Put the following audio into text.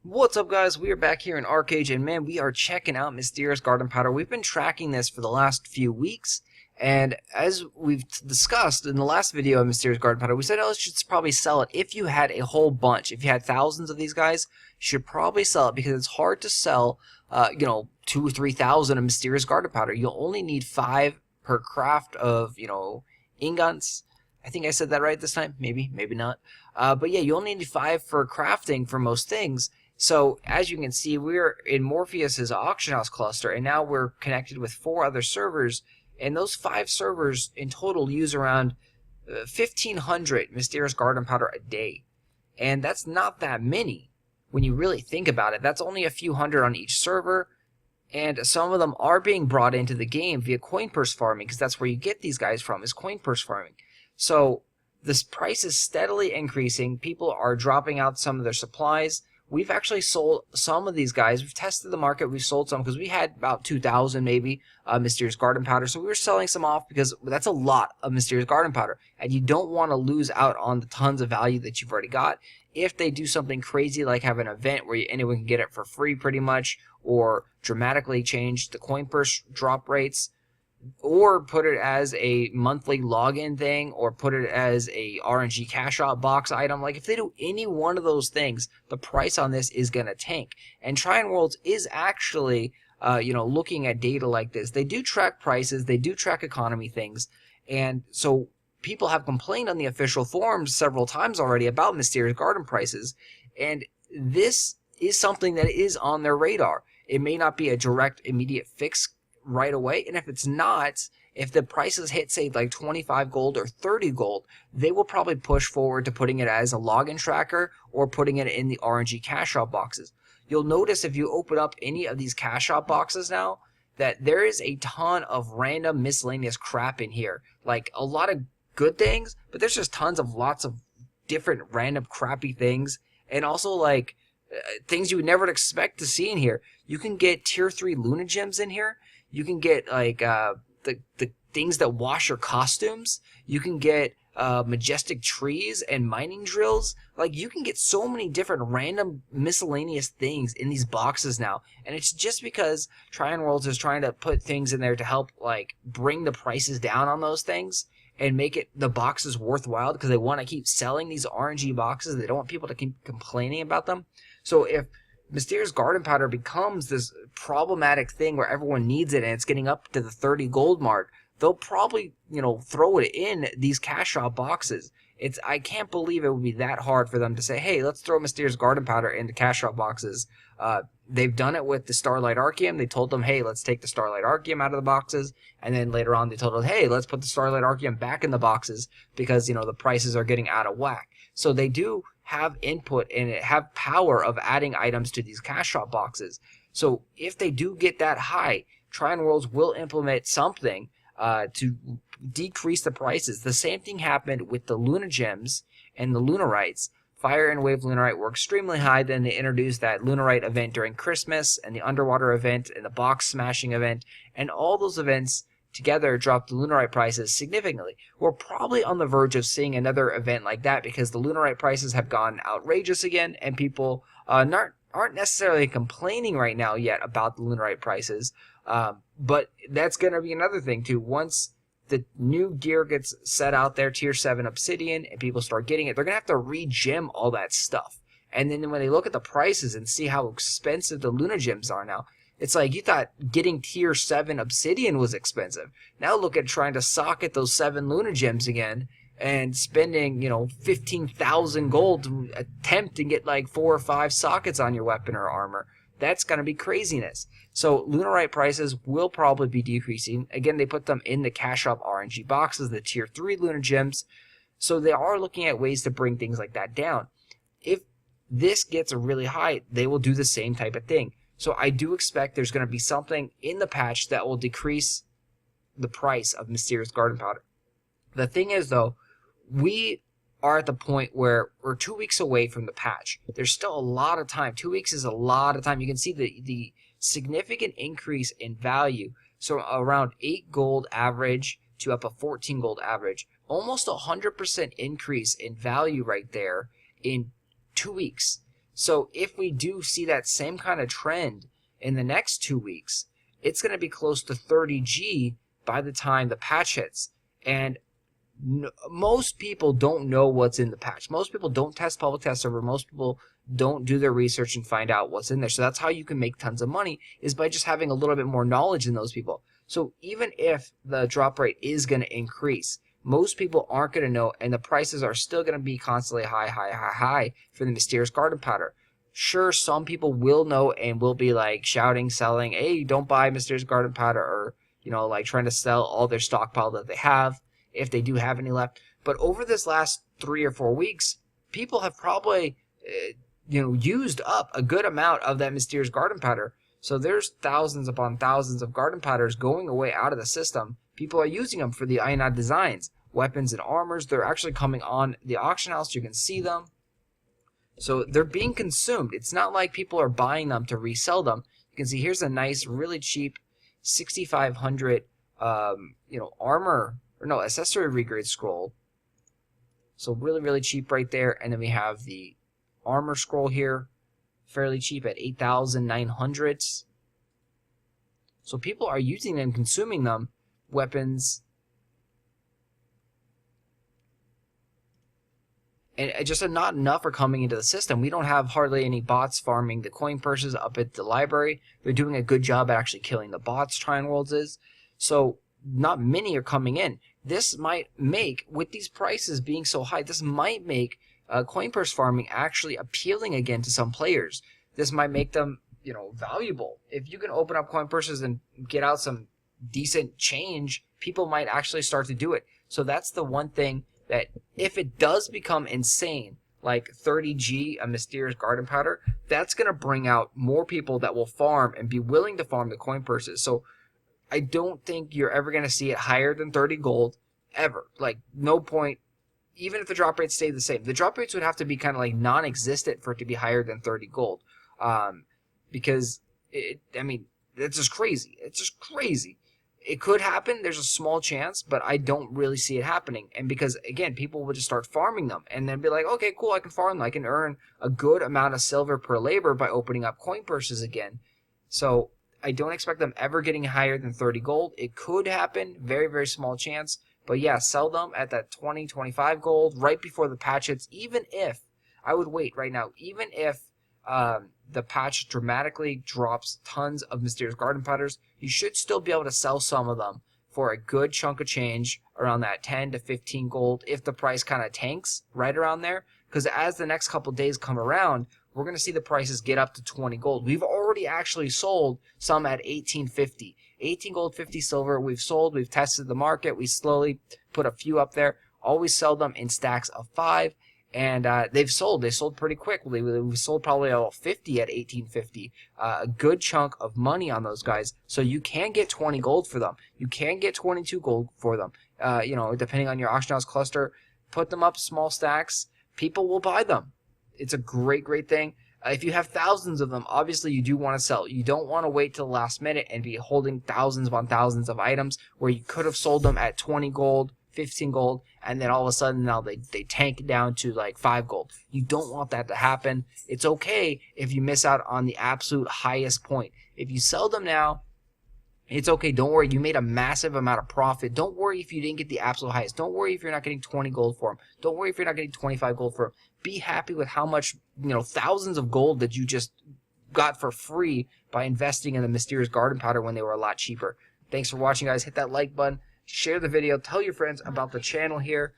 What's up, guys? We are back here in Archeage, and man, we are checking out Mysterious Garden Powder. We've been tracking this for the last few weeks, and as we've discussed in the last video of Mysterious Garden Powder, we said, oh, you should probably sell it if you had a whole bunch. If you had thousands of these guys, you should probably sell it because it's hard to sell, 2,000 or 3,000 of Mysterious Garden Powder. You'll only need 5 per craft of, ingots. I think I said that right this time. Maybe, maybe not. But yeah, you only need 5 for crafting for most things. So as you can see, we're in Morpheus's auction house cluster, and now we're connected with 4 other servers, and those 5 servers in total use around 1,500 Mysterious Garden Powder a day. And that's not that many when you really think about it. That's only a few hundred on each server, and some of them are being brought into the game via coin purse farming, because that's where you get these guys from, is coin purse farming. So this price is steadily increasing. People are dropping out some of their supplies. We've actually sold some of these guys. We've tested the market. We've sold some because we had about 2,000 maybe Mysterious Garden Powder. So we were selling some off because that's a lot of Mysterious Garden Powder. And you don't want to lose out on the tons of value that you've already got. If they do something crazy like have an event where anyone can get it for free pretty much, or dramatically change the coin purse drop rates, or put it as a monthly login thing, or put it as a RNG cash out box item. Like if they do any one of those things, the price on this is going to tank. And Tryon Worlds is actually, looking at data like this. They do track prices, they do track economy things, and so people have complained on the official forums several times already about Mysterious Garden prices, and this is something that is on their radar. It may not be a direct, immediate fix right away, and if it's not, if the prices hit say like 25 gold or 30 gold, they will probably push forward to putting it as a login tracker or putting it in the RNG cash out boxes. You'll notice if you open up any of these cash out boxes now that there is a ton of random miscellaneous crap in here, like a lot of good things, but there's just lots of different random crappy things, and also like things you would never expect to see in here. You can get tier 3 Luna gems in here. You can get like the things that wash your costumes. You can get majestic trees and mining drills. Like you can get so many different random miscellaneous things in these boxes now. And it's just because Tryon Worlds is trying to put things in there to help like bring the prices down on those things and make it the boxes worthwhile, because they want to keep selling these RNG boxes. They don't want people to keep complaining about them. So if Mysterious Garden Powder becomes this problematic thing where everyone needs it and it's getting up to the 30 gold mark, they'll probably, throw it in these cash out boxes. I can't believe it would be that hard for them to say, hey, let's throw Mysterious Garden Powder into cash out boxes. They've done it with the Starlight Archeum. They told them, hey, let's take the Starlight Archeum out of the boxes. And then later on they told them, hey, let's put the Starlight Archeum back in the boxes because, the prices are getting out of whack. So they do have input and have power of adding items to these cash out boxes. So if they do get that high, Tryon Worlds will implement something to decrease the prices. The same thing happened with the Luna gems and the Lunarites. Fire and Wave Lunarite were extremely high. Then they introduced that Lunarite event during Christmas and the Underwater event and the Box Smashing event, and all those events together dropped the Lunarite prices significantly. We're probably on the verge of seeing another event like that because the Lunarite prices have gone outrageous again, and people aren't necessarily complaining right now yet about the Lunarite prices. But that's going to be another thing too. Once the new gear gets set out there, tier 7 obsidian, and people start getting it, they're going to have to re-gem all that stuff. And then when they look at the prices and see how expensive the Luna gems are now, it's like you thought getting tier 7 obsidian was expensive. Now look at trying to socket those 7 Luna gems again and spending, 15,000 gold to attempt to get like 4 or 5 sockets on your weapon or armor. That's going to be craziness. So Lunarite prices will probably be decreasing. Again, they put them in the cash up RNG boxes, the tier 3 Luna gems. So they are looking at ways to bring things like that down. If this gets really high, they will do the same type of thing. So I do expect there's going to be something in the patch that will decrease the price of Mysterious Garden Powder. The thing is, though, we are at the point where we're 2 weeks away from the patch. There's still a lot of time. 2 weeks is a lot of time. You can see the significant increase in value. So around 8 gold average to up a 14 gold average. Almost 100% increase in value right there in 2 weeks. So if we do see that same kind of trend in the next 2 weeks, it's going to be close to 30G by the time the patch hits. And most people don't know what's in the patch. Most people don't test public test server. Most people don't do their research and find out what's in there. So that's how you can make tons of money, is by just having a little bit more knowledge than those people. So even if the drop rate is going to increase, most people aren't going to know, and the prices are still going to be constantly high for the Mysterious Garden Powder. Sure, some people will know and will be like shouting, selling, hey, don't buy Mysterious Garden Powder, or, you know, like trying to sell all their stockpile that they have, if they do have any left. But over this last 3 or 4 weeks, people have probably, used up a good amount of that Mysterious Garden Powder. So there's thousands upon thousands of Garden Powders going away out of the system. People are using them for the Ionide designs, weapons and armors. They're actually coming on the auction house. You can see them. So they're being consumed. It's not like people are buying them to resell them. You can see here's a nice, really cheap 6,500 armor, or no, accessory regrade scroll. So really, really cheap right there. And then we have the armor scroll here, fairly cheap at 8,900. So people are using them, consuming them. Weapons, and just not enough are coming into the system. We don't have hardly any bots farming the coin purses up at the library. They're doing a good job at actually killing the bots, Trine Worlds is. So not many are coming in. This might make, with these prices being so high, this might make coin purse farming actually appealing again to some players. This might make them, valuable. If you can open up coin purses and get out some decent change, people might actually start to do it. So that's the one thing, that if it does become insane, like 30G, a Mysterious Garden Powder, that's going to bring out more people that will farm and be willing to farm the coin purses. So I don't think you're ever going to see it higher than 30 gold, ever. Like, no point, even if the drop rates stay the same. The drop rates would have to be kind of like non-existent for it to be higher than 30 gold. Because, it's just crazy. It's just crazy. It could happen. There's a small chance, but I don't really see it happening. And because, again, people will just start farming them and then be like, okay, cool, I can farm them. I can earn a good amount of silver per labor by opening up coin purses again. So I don't expect them ever getting higher than 30 gold. It could happen. Very, very small chance. But yeah, sell them at that 20, 25 gold right before the patch hits. Even if, I would wait right now, even if the patch dramatically drops tons of Mysterious Garden Powders, you should still be able to sell some of them for a good chunk of change around that 10 to 15 gold if the price kind of tanks right around there. Because as the next couple days come around, we're going to see the prices get up to 20 gold. We've already actually sold some at 18.50. 18 gold, 50 silver. We've sold. We've tested the market. We slowly put a few up there. Always sell them in stacks of 5. And they've sold. They sold pretty quickly. We sold probably about 50 at 18.50. A good chunk of money on those guys. So you can get 20 gold for them. You can get 22 gold for them. Depending on your auction house cluster. Put them up small stacks. People will buy them. It's a great, great thing. If you have thousands of them, obviously you do want to sell. You don't want to wait till the last minute and be holding thousands upon thousands of items where you could have sold them at 20 gold, 15 gold, and then all of a sudden now they tank down to like 5 gold. You don't want that to happen. It's okay if you miss out on the absolute highest point. If you sell them now, it's okay. Don't worry. You made a massive amount of profit. Don't worry if you didn't get the absolute highest. Don't worry if you're not getting 20 gold for them. Don't worry if you're not getting 25 gold for them. Be happy with how much, thousands of gold that you just got for free by investing in the Mysterious Garden Powder when they were a lot cheaper. Thanks for watching, guys. Hit that like button. Share the video. Tell your friends about the channel here.